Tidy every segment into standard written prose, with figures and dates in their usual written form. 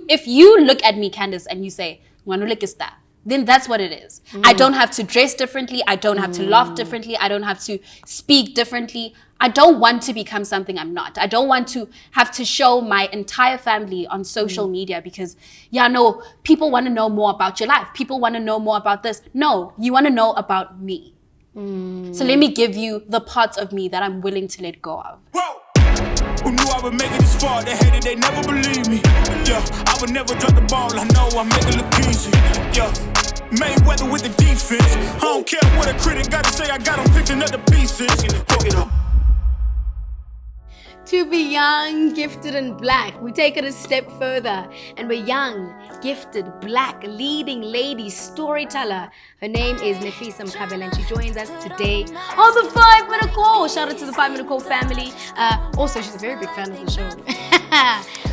if you look at me, Candace, and you say, then that's what it is. I don't have to dress differently. I don't have to laugh differently. I don't have to speak differently. I don't want to become something I'm not. I don't want to have to show my entire family on social media because, people want to know more about your life. People want to know more about this. No, you want to know about me. So let me give you the parts of me that I'm willing to let go of. Whoa. Who knew I would make it this far? They hated, they never believe me. Yeah, I would never drop the ball. I know I make it look easy. Yeah, Mayweather with the defense. I don't care what a critic got to say. I got them picking up the pieces. To be young, gifted, and black, we take it a step further, and we're young, gifted, black, leading lady, storyteller. Her name is Nefisa Mkhabela, and she joins us today on the 5 Minute Call. Shout out to the 5 Minute Call family. Also, she's a very big fan of the show.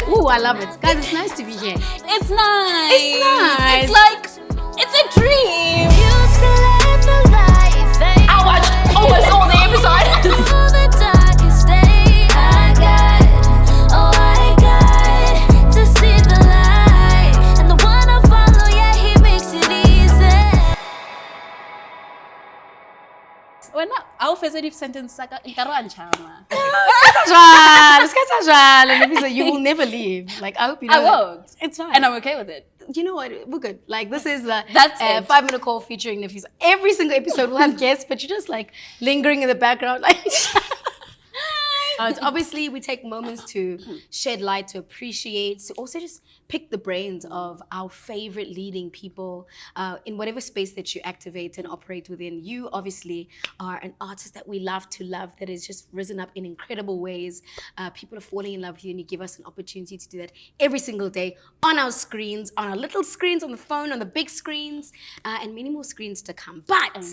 Ooh, I love it. Guys, it's nice to be here. It's nice. It's nice. It's like, it's a dream. I watch almost all the episodes. When I'll visit sentence you will never leave. Like, I hope you know. I won't. It's fine. And I'm okay with it. You know what? We're good. Like, this is the That's 5 Minute Call featuring Nefisa. Every single episode will have guests, but you're just like lingering in the background. Like, obviously, we take moments to shed light, to appreciate, to also just pick the brains of our favorite leading people in whatever space that you activate and operate within. You obviously are an artist that we love to love, that has just risen up in incredible ways. People are falling in love with you, and you give us an opportunity to do that every single day on our screens, on our little screens, on the phone, on the big screens, and many more screens to come. But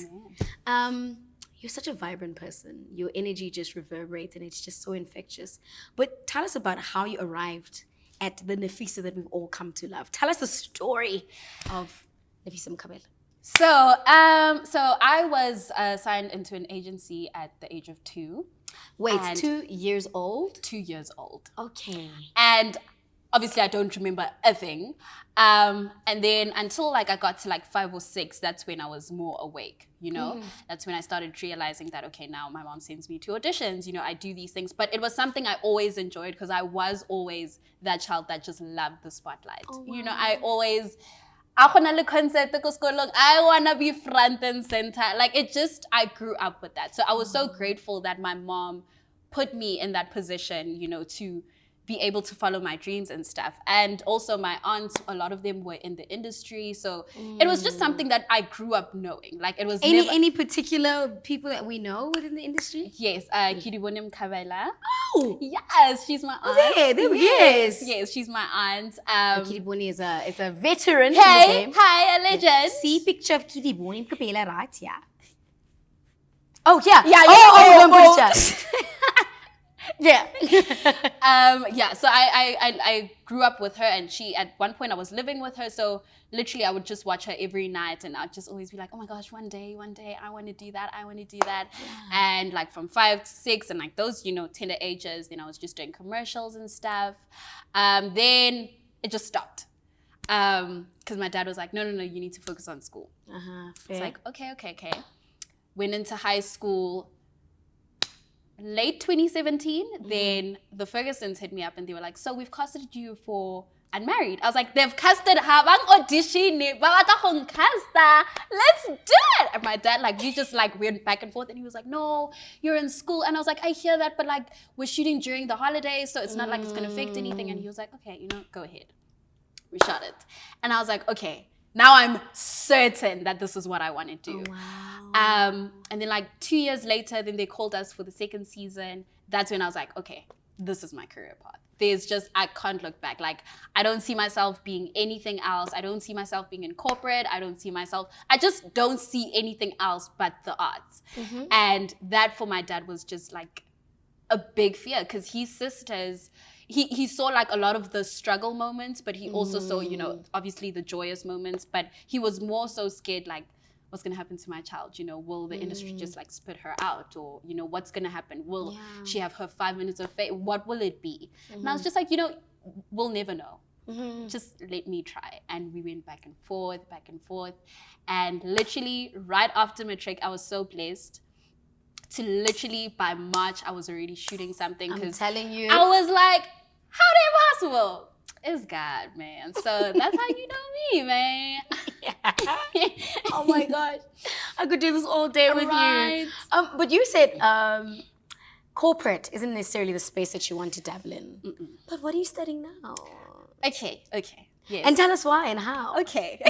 you're such a vibrant person. Your energy just reverberates, and it's just so infectious. But tell us about how you arrived at the Nefisa that we've all come to love. Tell us the story of Nefisa Mkhabela. So I was signed into an agency at the age of 2. Wait, 2 years old? 2 years old. Okay. And obviously I don't remember a thing. And then until like I got to like 5 or 6, that's when I was more awake, That's when I started realizing that, okay, now my mom sends me to auditions, I do these things. But it was something I always enjoyed because I was always that child that just loved the spotlight. Oh, wow. I always, I want to be front and center. Like I grew up with that. So I was so grateful that my mom put me in that position, to be able to follow my dreams and stuff. And also my aunts, a lot of them were in the industry. So it was just something that I grew up knowing. Like it was any particular people that we know within the industry? Yes, Nefisa Mkhabela. Oh! Yes, she's my aunt. Yes, she's my aunt. Kidiboni is a veteran. Hey, hi, a legend. See picture of Kidiboni Mkhabela right here. Oh, yeah. Yeah. So I grew up with her, and she, at one point I was living with her, so literally I would just watch her every night, and I'd just always be like, oh my gosh, one day I want to do that. Yeah. And like from 5 to 6 and like those, tender ages, then I was just doing commercials and stuff. Then it just stopped. Because my dad was like, no, you need to focus on school. It's like, okay. Went into high school. Late 2017, then the Fergusons hit me up and they were like, so we've casted you for Unmarried. I was like, they've casted her, audition, let's do it. And my dad, we just went back and forth, and he was like, no, you're in school. And I was like, I hear that, but we're shooting during the holidays, so it's not like it's gonna affect anything. And he was like, okay, go ahead. We shot it. And I was like, okay, now I'm certain that this is what I want to do. Oh, wow. And then 2 years later, then they called us for the second season. That's when I was like, okay, this is my career path. I can't look back. I don't see myself being anything else. I don't see myself being in corporate. I just don't see anything else but the arts. Mm-hmm. And that for my dad was just a big fear, because his sisters, he saw a lot of the struggle moments, but he also saw, obviously the joyous moments, but he was more so scared, what's going to happen to my child? Will the industry just spit her out? Or, what's going to happen? Will she have her 5 minutes of fame? What will it be? And I was just we'll never know. Just let me try. And we went back and forth, back and forth. And literally right after matric, I was so blessed to literally by March, I was already shooting something. I'm telling you. I was like, how that possible? It's God, man. So that's how you know me, man. Oh my gosh. I could do this all day with Right. you. But you said corporate isn't necessarily the space that you want to dabble in. But what are you studying now? Okay. Yes. And tell us why and how. Okay.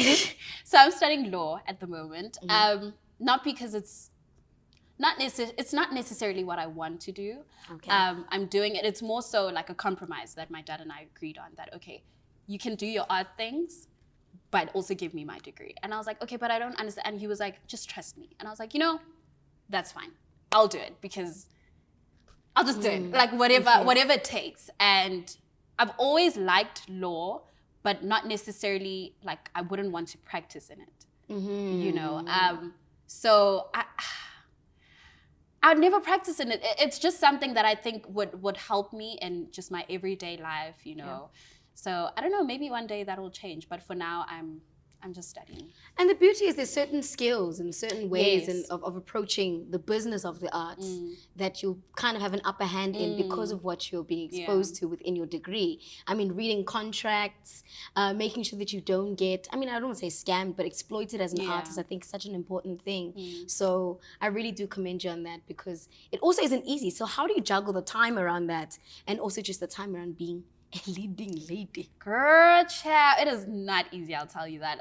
So I'm studying law at the moment. Not because it's not necessarily what I want to do. Okay. I'm doing it. It's more so like a compromise that my dad and I agreed on that, okay, you can do your art things, but also give me my degree. And I was like, okay, but I don't understand. And he was like, just trust me. And I was like, that's fine. I'll do it because I'll just do it. Like whatever it takes. And I've always liked law, but not necessarily like I wouldn't want to practice in it, So I'd never practice in it. It's just something that I think would help me in just my everyday life, Yeah. So I don't know, maybe one day that will change. But for now, I'm just studying. And the beauty is there's certain skills and certain ways Yes. of approaching the business of the arts that you kind of have an upper hand in because of what you're being exposed to within your degree. I mean, reading contracts, making sure that you don't get, I don't want to say scammed, but exploited as an artist, I think is such an important thing. So I really do commend you on that because it also isn't easy. So how do you juggle the time around that and also just the time around being a leading lady? Girl, child, it is not easy, I'll tell you that.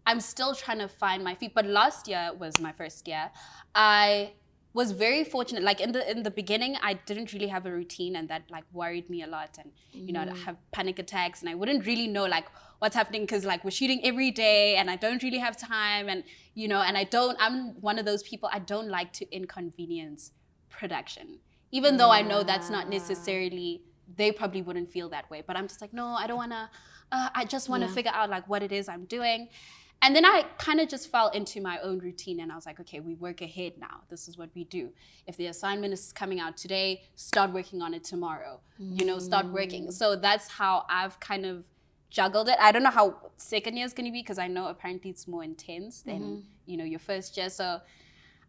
I'm still trying to find my feet, but last year was my first year. I was very fortunate. Like in the beginning, I didn't really have a routine, and that like worried me a lot. And I'd have panic attacks, and I wouldn't really know like what's happening because like we're shooting every day, and I don't really have time, and I'm one of those people, I don't like to inconvenience production, even though I know that's not necessarily. They probably wouldn't feel that way, but I'm just like, no, I don't want to, I just want to figure out like what it is I'm doing. And then I kind of just fell into my own routine and I was like, okay, we work ahead now. This is what we do. If the assignment is coming out today, start working on it tomorrow, start working. So that's how I've kind of juggled it. I don't know how second year is going to be because I know apparently it's more intense than, your first year. So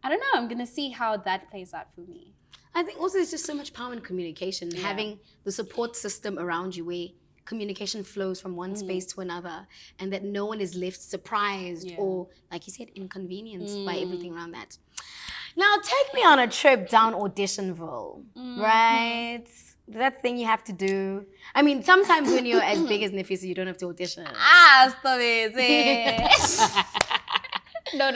I don't know, I'm going to see how that plays out for me. I think also there's just so much power in communication, having the support system around you where communication flows from one space to another and that no one is left surprised or, like you said, inconvenienced by everything around that. Now, take me on a trip down Auditionville, right? That thing you have to do. I mean, sometimes when you're as big as Nefisa, you don't have to audition. Stop it. No.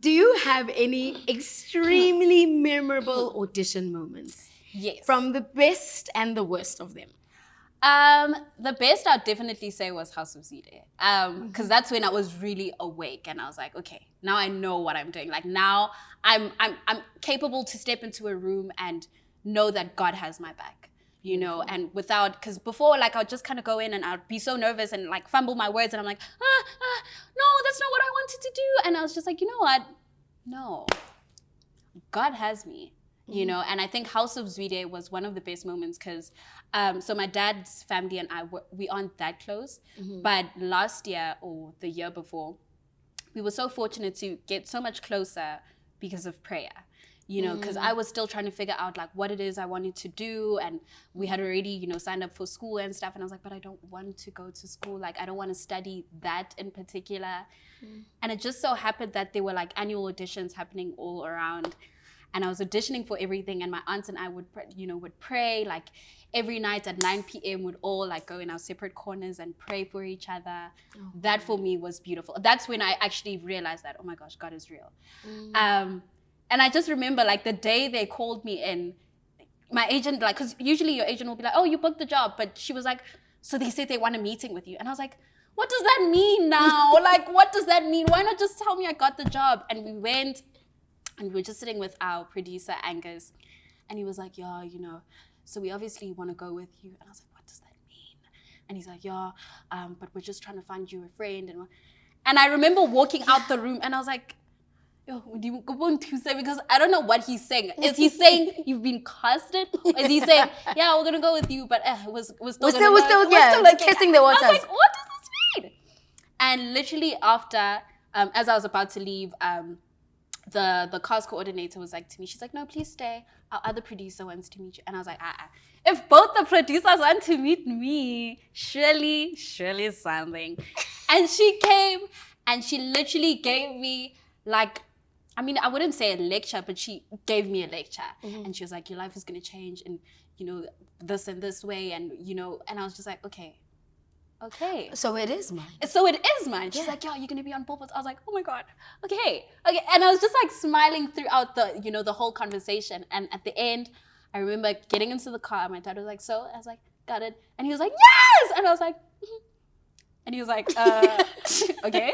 Do you have any extremely memorable audition moments? Yes. From the best and the worst of them? The best I'd definitely say was House of Zwide. Because that's when I was really awake and I was like, okay, now I know what I'm doing. Like now I'm capable to step into a room and know that God has my back. And because before, like, I'd just kind of go in and I'd be so nervous and like fumble my words and I'm like, no, that's not what I wanted to do. And I was just like, you know what? No, God has me, and I think House of Zwide was one of the best moments because, so my dad's family and we aren't that close, but last year or the year before, we were so fortunate to get so much closer because of prayer. Because I was still trying to figure out like what it is I wanted to do. And we had already, signed up for school and stuff. And I was like, but I don't want to go to school. Like, I don't want to study that in particular. And it just so happened that there were like annual auditions happening all around. And I was auditioning for everything. And my aunts and I would pray like every night at 9 p.m. would all like go in our separate corners and pray for each other. That for me was beautiful. That's when I actually realized that, oh my gosh, God is real. And I just remember like the day they called me in, my agent, like, because usually your agent will be like, oh, you booked the job. But she was like, so they said they want a meeting with you. And I was like, what does that mean now? Like, what does that mean? Why not just tell me I got the job? And we went and we were just sitting with our producer, Angus. And he was like, yeah, so we obviously want to go with you. And I was like, what does that mean? And he's like, yeah, but we're just trying to find you a friend. And I remember walking out the room and I was like, yo, would you go on Tuesday? Because I don't know what he's saying. Is he saying you've been casted? Or is he saying, yeah, we're going to go with you, but we're still testing the waters. I was like, what does this mean? And literally after, as I was about to leave, the cast coordinator was like to me, she's like, no, please stay. Our other producer wants to meet you. And I was like, if both the producers want to meet me, surely something. And she came and she literally gave me like, I mean, I wouldn't say a lecture, but she gave me a lecture. Mm-hmm. And she was like, your life is going to change in, this and this way. And, and I was just like, okay. So it is mine. She's like, yeah, you're going to be on billboards. I was like, oh my God. Okay. And I was just like smiling throughout the whole conversation. And at the end, I remember getting into the car. My dad was like, so? I was like, got it. And he was like, yes! And I was like, and he was like, okay.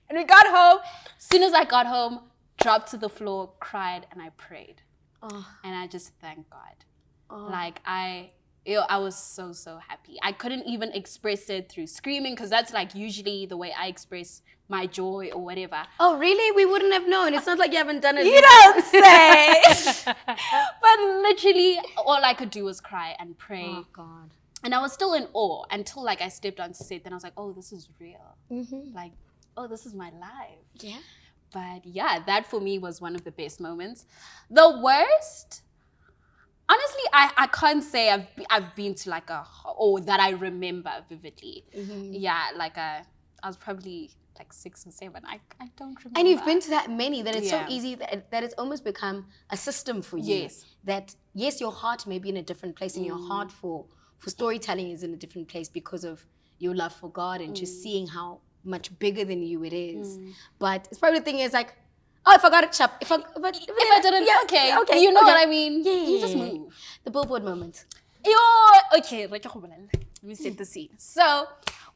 And we got home. As soon as I got home, dropped to the floor, cried, and I prayed. Oh. And I just thanked God. Oh. Like I was so happy. I couldn't even express it through screaming because that's like usually the way I express my joy or whatever. Oh, really? We wouldn't have known. It's not like you haven't done it. You don't say. But literally, all I could do was cry and pray. Oh, God. And I was still in awe until like I stepped onto set. Then I was like, oh, this is real. Mm-hmm. Like, oh, this is my life. Yeah. But yeah, that for me was one of the best moments. The worst, honestly, I can't say I've been to like or that I remember vividly. Mm-hmm. Yeah, like I was probably like 6 or 7. I don't remember. And you've been to that many that it's so easy that it's almost become a system for you. Yes. That yes, your heart may be in a different place, and your heart for storytelling is in a different place because of your love for God and just seeing how much bigger than you it is. But it's probably the thing is like, oh, if I got it chop, if I didn't, okay, you know what I mean? Yeah. You just move. The billboard moment. Okay, let me set the scene. So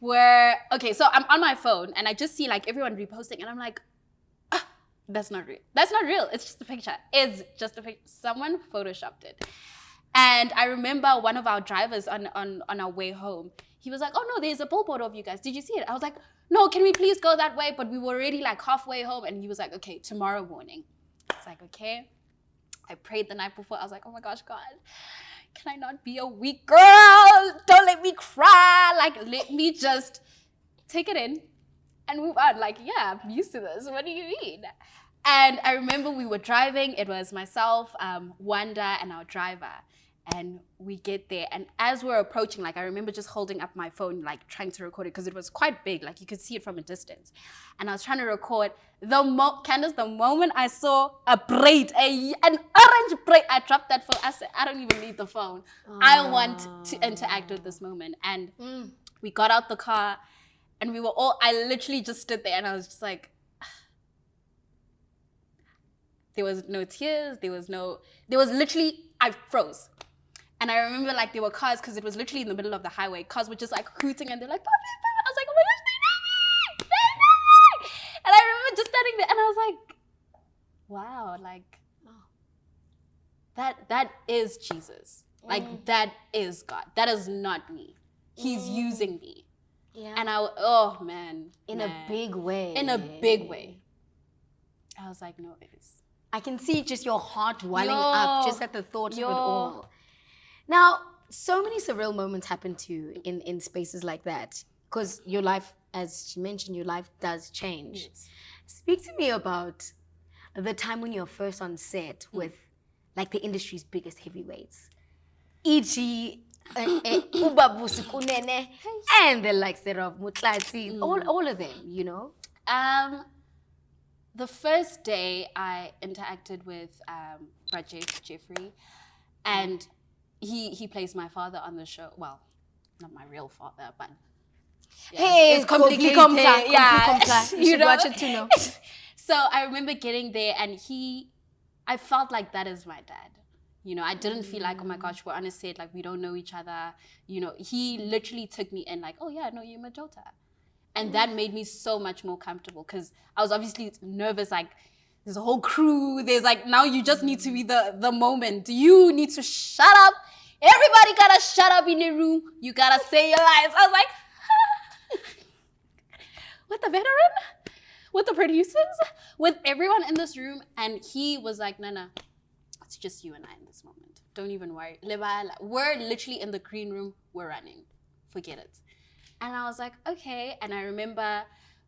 I'm on my phone and I just see like everyone reposting and I'm like, that's not real. That's not real. It's just a picture. It's just a picture. Someone photoshopped it. And I remember one of our drivers on our way home, he was like, oh no, there's a billboard of you guys. Did you see it? I was like, no, can we please go that way? But we were already like halfway home. And he was like, okay, tomorrow morning. I was like, okay. I prayed the night before. I was like, oh my gosh, God, can I not be a weak girl? Don't let me cry. Like, let me just take it in and move on. Like, yeah, I'm used to this. What do you mean? And I remember we were driving. It was myself, Wanda, and our driver. And we get there, and as we're approaching, like I remember just holding up my phone, like trying to record it because it was quite big, like you could see it from a distance. And I was trying to record. Candace, the moment I saw a braid, an orange braid, I dropped that phone. I said, I don't even need the phone. I want to interact with this moment. And we got out the car, and I literally just stood there, and I was just like, there was no tears. I froze. And I remember like there were cars because it was literally in the middle of the highway. Cars were just like hooting and they're like, Papa. I was like, oh my gosh, they know me. And I remember just standing there and I was like, wow, like, that is Jesus. Like that is God. That is not me. He's using me. Yeah. And oh man. In a big way. In a big way. I was like, no, it is. I can see just your heart welling up just at the thought of it all. Now, so many surreal moments happen to you in spaces like that because your life, as she mentioned, your life does change. Yes. Speak to me about the time when you're first on set with like the industry's biggest heavyweights. E.g., Ubabu Sukunene and the likes thereof, Mutlati, all of them, you know? The first day I interacted with Jeffrey, and he plays my father on the show. Well, not my real father, but hey, it's complicated. You should watch it to know. So I remember getting there, and I felt like that is my dad. You know, I didn't feel like, oh my gosh, we're on a set, like we don't know each other. You know, he literally took me in like, oh yeah, no, you're my daughter. And that made me so much more comfortable because I was obviously nervous, like there's a whole crew, there's like, now you just need to be the moment. You need to shut up. Everybody gotta shut up in the room. You gotta say your lines. I was like, what, the veteran? with the producers, with everyone in this room. And he was like, Nana, it's just you and I in this moment. Don't even worry. We're literally in the green room. We're running. Forget it. And I was like, okay. And I remember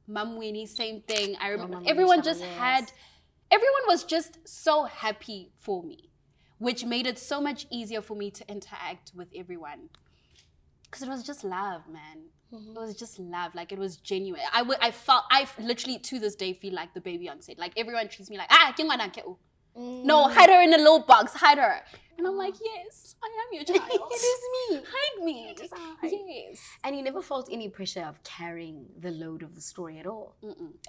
Mam Winnie, same thing. I remember everyone was just so happy for me, which made it so much easier for me to interact with everyone. Because it was just love, man. It was just love. Like, it was genuine. I literally to this day feel like the baby on set. Like, everyone treats me like, no, hide her in a little box, hide her. And I'm like, yes, I am your child. It is me. Hide me. It is I. Yes. And you never felt any pressure of carrying the load of the story at all?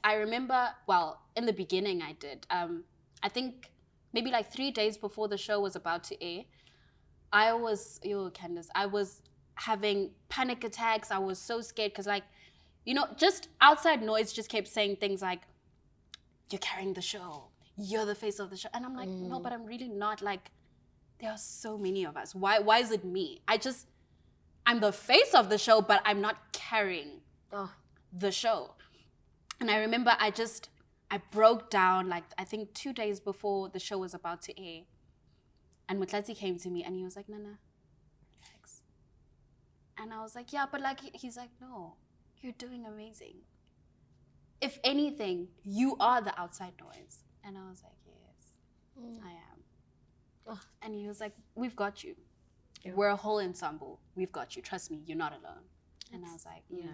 I remember, well, in the beginning I did. I think maybe like 3 days before the show was about to air, I was having panic attacks. I was so scared because, like, you know, just outside noise just kept saying things like, you're carrying the show. You're the face of the show. And I'm like, no, but I'm really not. Like, there are so many of us. Why is it me? I'm the face of the show, but I'm not carrying the show. And I remember I broke down, like, I think 2 days before the show was about to air. And Mutlatsi came to me and he was like, Nana, relax. And I was like, yeah, but like, he's like, no, you're doing amazing. If anything, you are the outside noise. And I was like, yes, I am. And he was like, we've got you. Yeah. We're a whole ensemble. We've got you. Trust me, you're not alone. And I was like, yeah.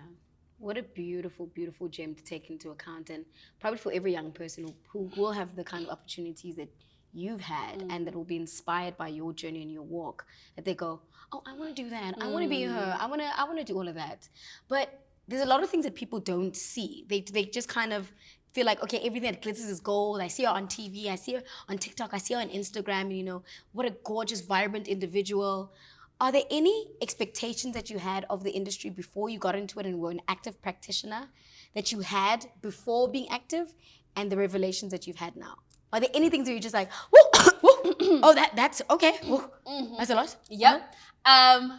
What a beautiful, beautiful gem to take into account. And probably for every young person who will have the kind of opportunities that you've had and that will be inspired by your journey and your walk, that they go, oh, I want to do that. I want to be her. I want to do all of that. But there's a lot of things that people don't see. They just kind of feel like, okay, everything that glitters is gold. I see her on TV. I see her on TikTok. I see her on Instagram. And, you know, what a gorgeous, vibrant individual. Are there any expectations that you had of the industry before you got into it and were an active practitioner that you had before being active and the revelations that you've had now? Are there any things that you're just like, whoa, whoa, oh, that's okay. Whoa, that's a lot? Yep. I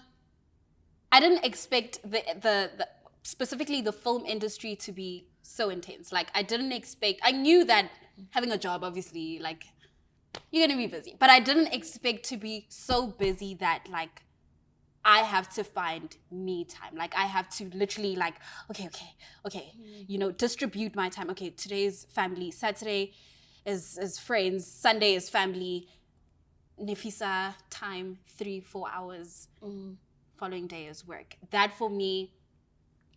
didn't expect the specifically the film industry to be so intense. Like, I knew that having a job, obviously, like, you're gonna be busy. But I didn't expect to be so busy that, like, I have to find me time. Like, I have to literally, like, okay, you know, distribute my time. Okay, today's family, Saturday is friends, Sunday is family, Nefisa time, 3-4 hours, following day is work. That for me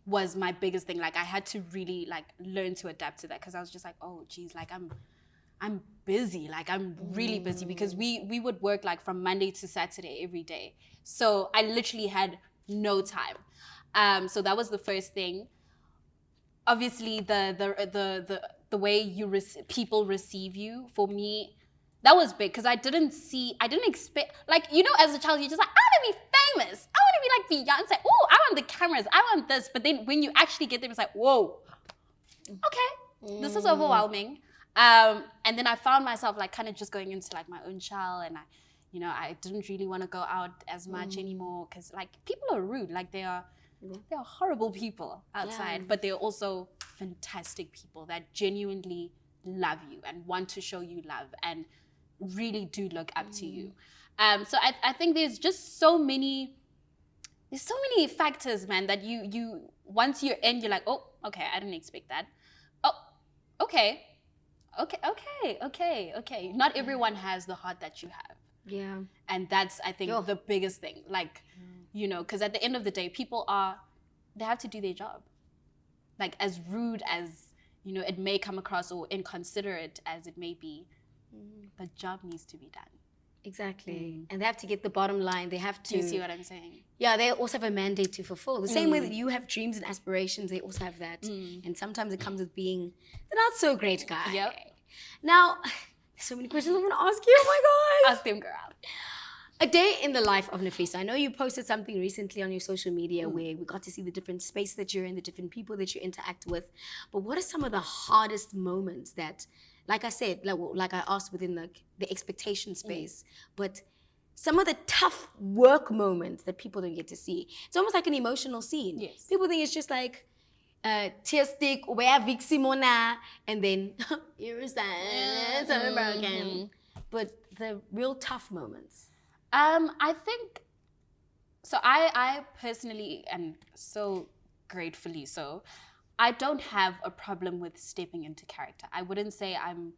was my biggest thing. Like, I had to really, like, learn to adapt to that, because I was just like, oh geez, like, I'm busy. Like, I'm really busy, because we would work like from Monday to Saturday every day. So I literally had no time. So that was the first thing. Obviously, the way people receive you, for me, that was big, because I didn't expect, like, you know, as a child, you're just like, I want to be famous. I want to be like Beyonce. Oh, I want the cameras. I want this. But then when you actually get there, it's like, whoa, okay, this is overwhelming. And then I found myself, like, kind of just going into, like, my own shell, and I didn't really want to go out as much anymore, because, like, people are rude. Like, they are horrible people outside, but they're also fantastic people that genuinely love you and want to show you love and really do look up to you. So I think there's just so many factors, man, that you once you're in, you're like, oh, okay, I didn't expect that. Oh, okay. Not everyone has the heart that you have. Yeah. And that's, I think, the biggest thing. Like, you know, because at the end of the day, they have to do their job. Like, as rude as, you know, it may come across, or inconsiderate as it may be, the job needs to be done. Exactly. And they have to get the bottom line. They have to... Do you see what I'm saying? Yeah, they also have a mandate to fulfill. The same way that you have dreams and aspirations, they also have that. And sometimes it comes with being the not so great guy. Yep. Now, there's so many questions I want to ask you. Oh my gosh. Ask them, girl. A day in the life of Nefisa. I know you posted something recently on your social media where we got to see the different space that you're in, the different people that you interact with. But what are some of the hardest moments that, like I said, like I asked within the expectation space, but some of the tough work moments that people don't get to see? It's almost like an emotional scene. Yes. People think it's just like tear stick, where Viximona, and then you're sad, so broken. But the real tough moments. I think so. I personally, and so gratefully so, I don't have a problem with stepping into character. I wouldn't say I'm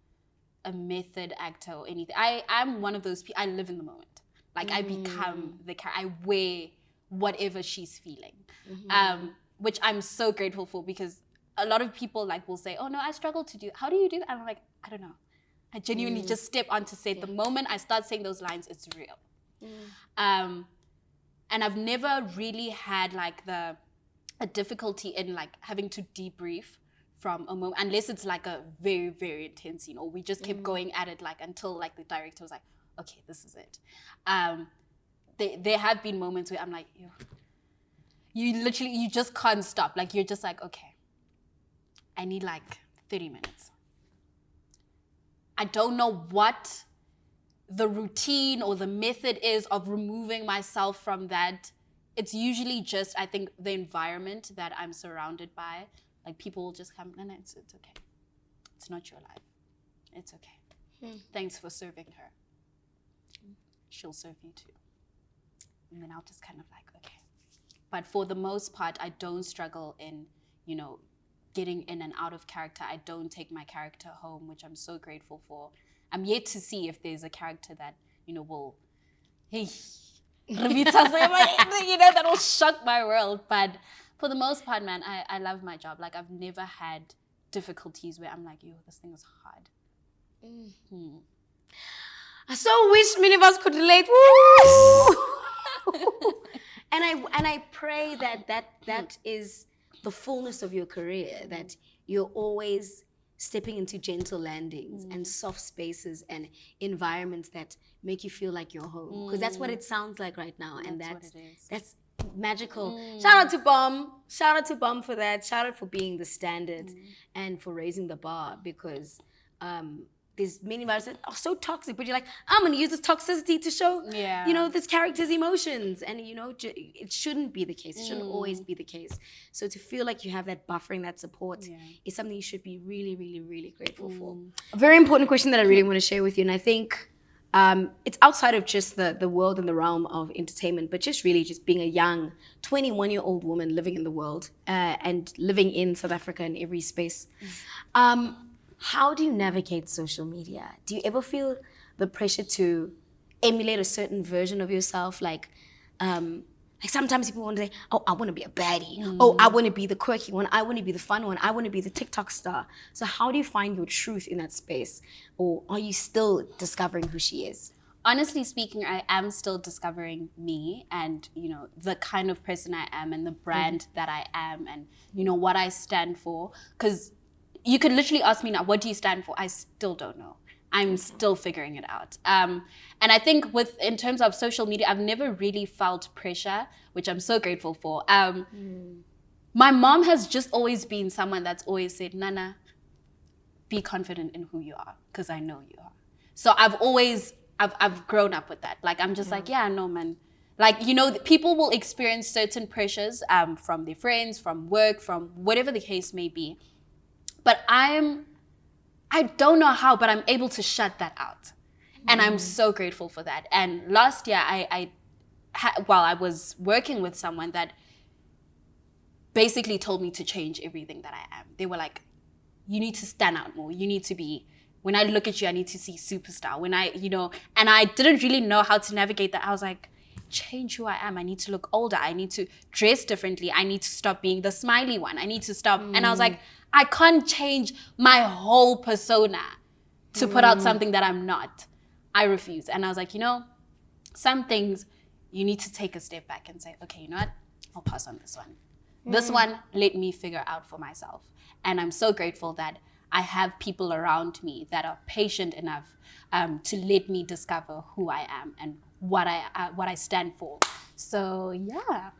a method actor or anything. I'm one of those people. I live in the moment. Like I become the character. I wear whatever she's feeling, which I'm so grateful for, because a lot of people like will say, "Oh no, I struggle to do. How do you do that?" I'm like, I don't know. I genuinely just step onto set. The moment I start saying those lines, it's real. And I've never really had like a difficulty in like having to debrief from a moment, unless it's like a very, very intense scene, or we just kept going at it like until like the director was like, okay, this is it. There have been moments where I'm like, you just can't stop. Like you're just like, okay, I need like 30 minutes. I don't know what the routine or the method is of removing myself from that. It's usually just, I think, the environment that I'm surrounded by. Like people will just come, no, it's okay. It's not your life. It's okay. Thanks for serving her. She'll serve you too. And then I'll just kind of like, okay. But for the most part, I don't struggle in, getting in and out of character. I don't take my character home, which I'm so grateful for. I'm yet to see if there's a character that, will, hey, that will shock my world. But for the most part, man, I love my job. Like I've never had difficulties where I'm like, this thing is hard. I so wish many of us could relate. And I pray that is the fullness of your career, that you're always stepping into gentle landings and soft spaces and environments that make you feel like you're home. Because that's what it sounds like right now. And that's magical. Shout out to Bomb. Shout out to Bomb for that. Shout out for being the standard and for raising the bar, because there's many of us that are so toxic, but you're like, I'm going to use this toxicity to show, this character's emotions. And, it shouldn't be the case. It shouldn't always be the case. So to feel like you have that buffering, that support is something you should be really, really, really grateful for. A very important question that I really want to share with you, and I think it's outside of just the world and the realm of entertainment, but just really just being a young 21-year-old woman living in the world and living in South Africa in every space. How do you navigate social media? Do you ever feel the pressure to emulate a certain version of yourself? Like sometimes people want to say, oh, I want to be a baddie. Oh, I want to be the quirky one. I want to be the fun one. I want to be the TikTok star. So how do you find your truth in that space? Or are you still discovering who she is? Honestly speaking, I am still discovering me and, the kind of person I am and the brand that I am and, what I stand for. Because you could literally ask me now, what do you stand for? I still don't know. I'm still figuring it out. And I think in terms of social media, I've never really felt pressure, which I'm so grateful for. My mom has just always been someone that's always said, Nana, be confident in who you are, because I know you are. So I've grown up with that. Like, I'm just like, no, man. Like, people will experience certain pressures from their friends, from work, from whatever the case may be. But I don't know how, but I'm able to shut that out. And I'm so grateful for that. And last year, I was working with someone that basically told me to change everything that I am. They were like, you need to stand out more. You need to be, when I look at you, I need to see superstar. When and I didn't really know how to navigate that. I was like, change who I am. I need to look older. I need to dress differently. I need to stop being the smiley one. I need to stop. And I was like, I can't change my whole persona to put out something that I'm not. I refuse. And I was like, some things you need to take a step back and say, okay, you know what? I'll pass on this one. This one, let me figure out for myself. And I'm so grateful that I have people around me that are patient enough to let me discover who I am and what I stand for. So, yeah.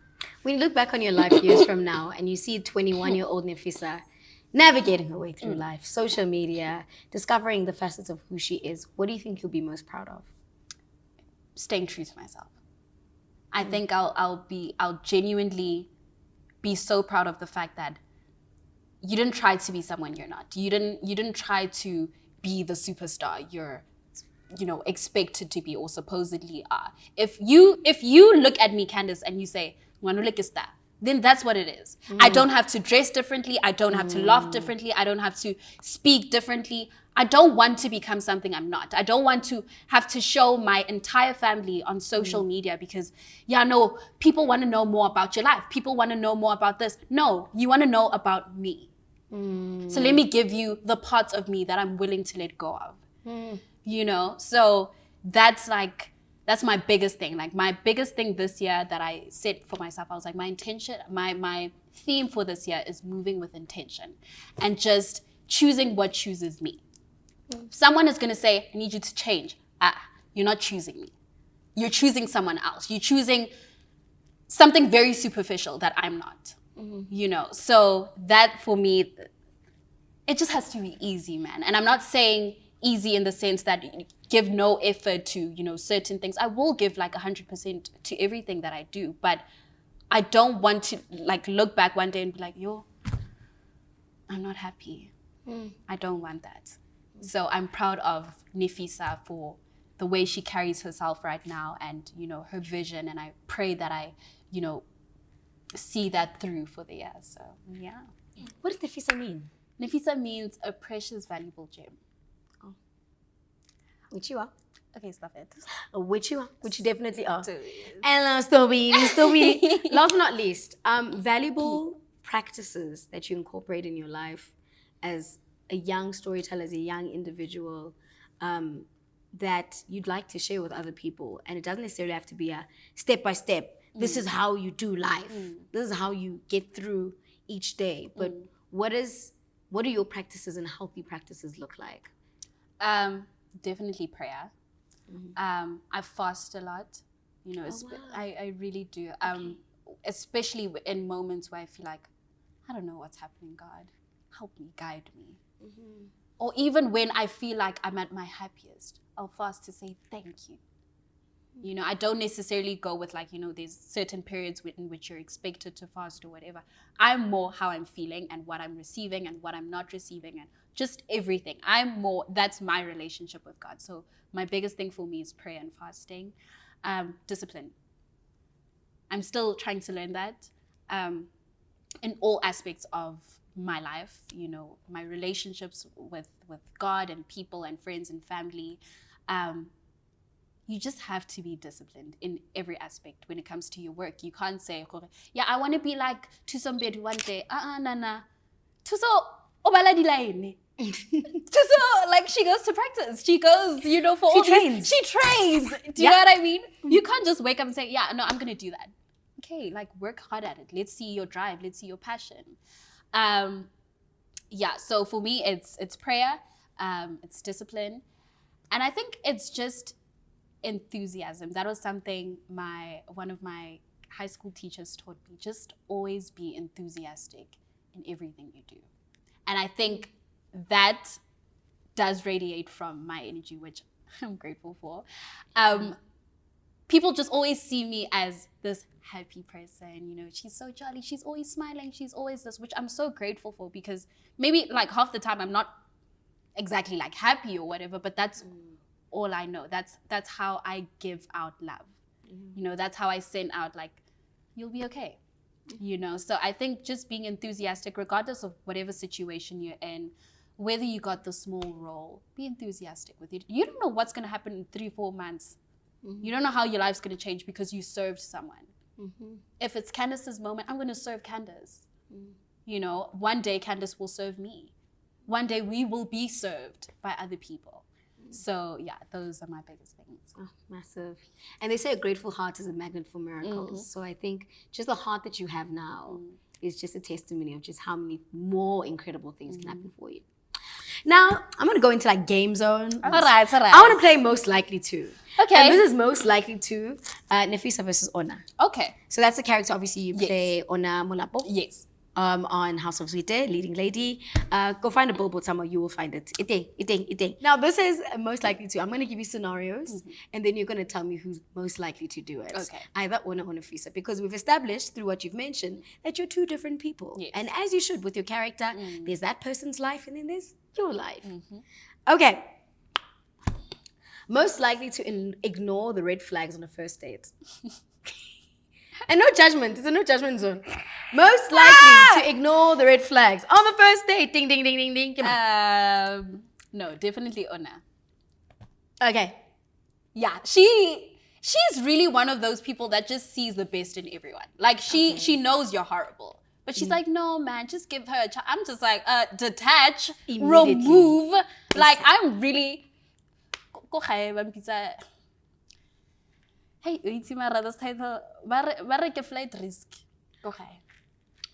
When you look back on your life years from now and you see 21-year-old Nefisa navigating her way through life, social media, discovering the facets of who she is, what do you think you'll be most proud of? Staying true to myself. I think I'll genuinely be so proud of the fact that you didn't try to be someone you're not. You didn't try to be the superstar you're, expected to be or supposedly are. If you look at me, Candace, and you say, "Ngwanule is that," then that's what it is. I don't have to dress differently. I don't have to laugh differently. I don't have to speak differently. I don't want to become something I'm not. I don't want to have to show my entire family on social media because, people want to know more about your life. People want to know more about this. No, you want to know about me. So let me give you the parts of me that I'm willing to let go of. So that's my biggest thing. Like my biggest thing this year that I set for myself, I was like, my intention, my theme for this year is moving with intention and just choosing what chooses me. Someone is going to say, I need you to change. You're not choosing me. You're choosing someone else. You're choosing something very superficial that I'm not. So that for me, it just has to be easy, man. And I'm not saying easy in the sense that give no effort to, certain things. I will give like 100% to everything that I do, but I don't want to like look back one day and be like, I'm not happy. I don't want that. So I'm proud of Nefisa for the way she carries herself right now and, her vision. And I pray that I, see that through for the year. So, yeah. What does Nefisa mean? Nefisa means a precious, valuable gem. Oh. Which you are. Okay, stop it. Which you are. Which you definitely are. So, And still be. Last but not least, valuable practices that you incorporate in your life as a young storyteller, as a young individual, that you'd like to share with other people. And it doesn't necessarily have to be a step-by-step. This is how you do life. This is how you get through each day. But what do your practices and healthy practices look like? Definitely prayer. I fast a lot. Wow. I really do. Especially in moments where I feel like, I don't know what's happening, God. Help me, guide me. Or even when I feel like I'm at my happiest, I'll fast to say thank you. I don't necessarily go with like, there's certain periods in which you're expected to fast or whatever. I'm more how I'm feeling and what I'm receiving and what I'm not receiving and just everything. That's my relationship with God. So my biggest thing for me is prayer and fasting. Discipline. I'm still trying to learn that in all aspects of my life, my relationships with God and people and friends and family. You just have to be disciplined in every aspect when it comes to your work. You can't say, I want to be like Tuso Mbedu one day. Nana. Tuso obala dilaine. Tuso, like she goes to practice. She goes, for all trains. She trains. Do you know what I mean? You can't just wake up and say, I'm going to do that. Okay, like work hard at it. Let's see your drive. Let's see your passion. So for me, it's prayer, it's discipline, and I think it's just enthusiasm. That was something one of my high school teachers taught me. Just always be enthusiastic in everything you do, and I think that does radiate from my energy, which I'm grateful for. People just always see me as this happy person, she's so jolly, she's always smiling, she's always this, which I'm so grateful for because maybe like half the time I'm not exactly like happy or whatever, but that's all I know. That's how I give out love. That's how I send out like, you'll be okay. So I think just being enthusiastic, regardless of whatever situation you're in, whether you got the small role, be enthusiastic with it. You don't know what's going to happen in 3-4 months. You don't know how your life's going to change because you served someone. If it's Candace's moment, I'm going to serve Candace. One day Candace will serve me. One day we will be served by other people. So those are my biggest things. Oh, massive. And they say a grateful heart is a magnet for miracles. So I think just the heart that you have now is just a testimony of just how many more incredible things can happen for you. Now, I'm going to go into like game zone. All right. I want to play most likely to. Okay. And this is most likely to Nefisa versus Ona. Okay. So that's the character, obviously, you play Ona Molapo. Yes. on House of Zwide, leading lady. Go find a billboard somewhere, you will find it. Ite. Now, this is most likely to. I'm going to give you scenarios, and then you're going to tell me who's most likely to do it. Okay. Either Ona or Nefisa, because we've established through what you've mentioned that you're two different people. Yes. And as you should with your character, there's that person's life, and then there's your life. Okay. Most likely to ignore the red flags on a first date. And no judgment. It's a no judgment zone. Most likely to ignore the red flags on the first date. Ding, ding, ding, ding, ding. Come on. No, definitely Ona. Okay. Yeah, she's really one of those people that just sees the best in everyone. Like she knows you're horrible, but she's like, no man, just give her a chance. I'm just like, detach, remove. Like I'm really. Hey, it's my brother's title. Barre flight risk. Okay.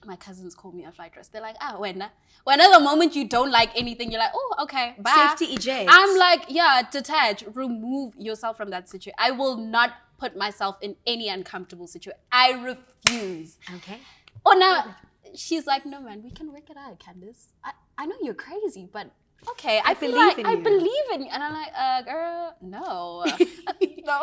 My cousins call me a flight risk. They're like, when at the moment you don't like anything, you're like, oh, okay, bye. Safety eject. I'm like, yeah, detach, remove yourself from that situation. I will not put myself in any uncomfortable situation. I refuse. Okay. Oh, now she's like, no man, we can work it out, Candice. I know you're crazy, but okay, I believe in you. And I'm like, girl, no. No.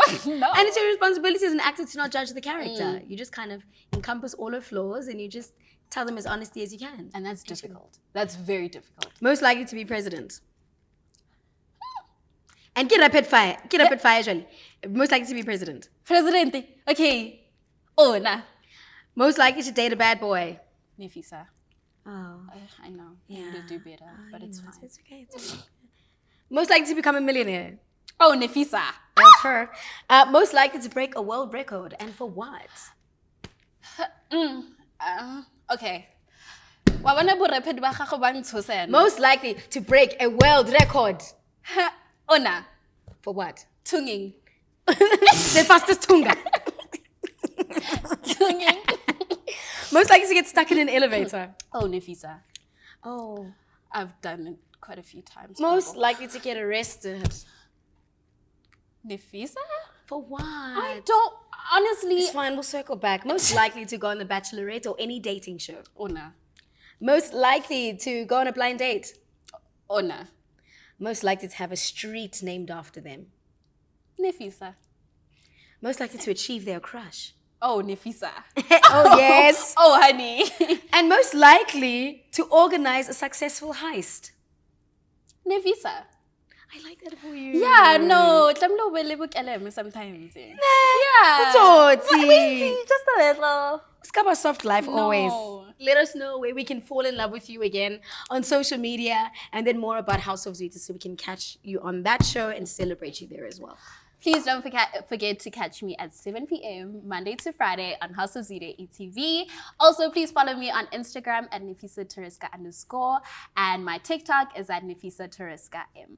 And it's your responsibility as an actor to not judge the character. You just kind of encompass all her flaws and you just tell them as honestly as you can. And that's difficult. That's very difficult. Most likely to be president. And get up at fire, Johnny. Most likely to be president. Presidente. Okay. Oh, nah. Most likely to date a bad boy. Nefisa. Oh. I know. You need to do better, but it's fine. It's okay. Most likely to become a millionaire. Oh, Nefisa. That's her. Most likely to break a world record. And for what? Okay. Most likely to break a world record. Ona. For what? Tunging. The fastest tunga. Tunging. Most likely to get stuck in an elevator. Oh, Nefisa. Oh. I've done it quite a few times. Most likely to get arrested. Nefisa? For what? I don't, honestly. It's fine, we'll circle back. Most likely to go on The Bachelorette or any dating show. Ona. Most likely to go on a blind date. Ona. Most likely to have a street named after them. Nefisa. Most likely to achieve their crush. Oh, Nefisa. Oh, yes. Oh, honey. And most likely to organize a successful heist. Nefisa. I like that for you. Yeah, no. Sometimes. Yeah. Just a little. It's got a soft life No. always. Let us know where we can fall in love with you again on social media, and then more about House of Zwide so we can catch you on that show and celebrate you there as well. Please don't forget to catch me at 7 p.m. Monday to Friday on House of Zwide ETV. Also, please follow me on Instagram at Nefisa _, and my TikTok is at Nefisa _M.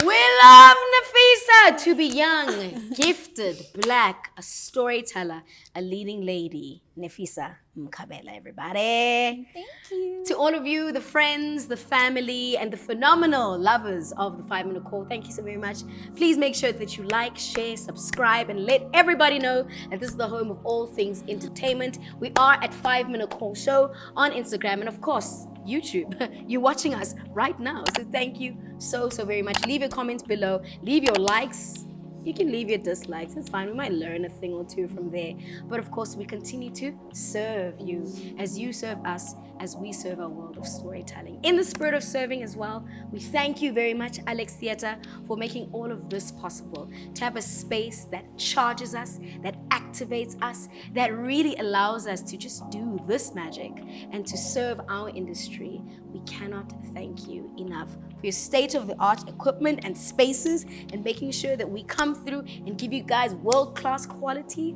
We love Nefisa to be young, gifted, black, a storyteller, a leading lady. Nefisa Mkhabela, everybody. Thank you. To all of you, the friends, the family, and the phenomenal lovers of the 5 Minute Call, thank you so very much. Please make sure that you like, share, subscribe, and let everybody know that this is the home of all things entertainment. We are at 5 Minute Call Show on Instagram and, of course, YouTube. You're watching us right now, so thank you so very much. Leave your comments below. Leave your likes. You can leave your dislikes. It's fine. We might learn a thing or two from there. But of course, we continue to serve you as you serve us, as we serve our world of storytelling. In the spirit of serving as well, we thank you very much, Alex Theatre, for making all of this possible. To have a space that charges us, that activates us, that really allows us to just do this magic and to serve our industry. We cannot thank you enough for your state-of-the-art equipment and spaces and making sure that we come through and give you guys world-class quality.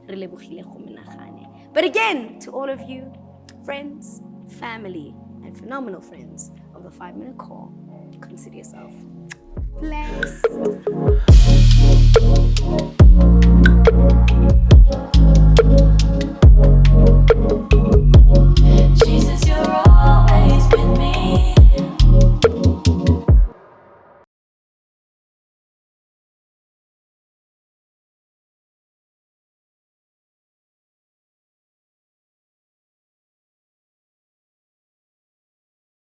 But again, to all of you, friends, family, and phenomenal friends of the 5 Minute Call, consider yourself blessed.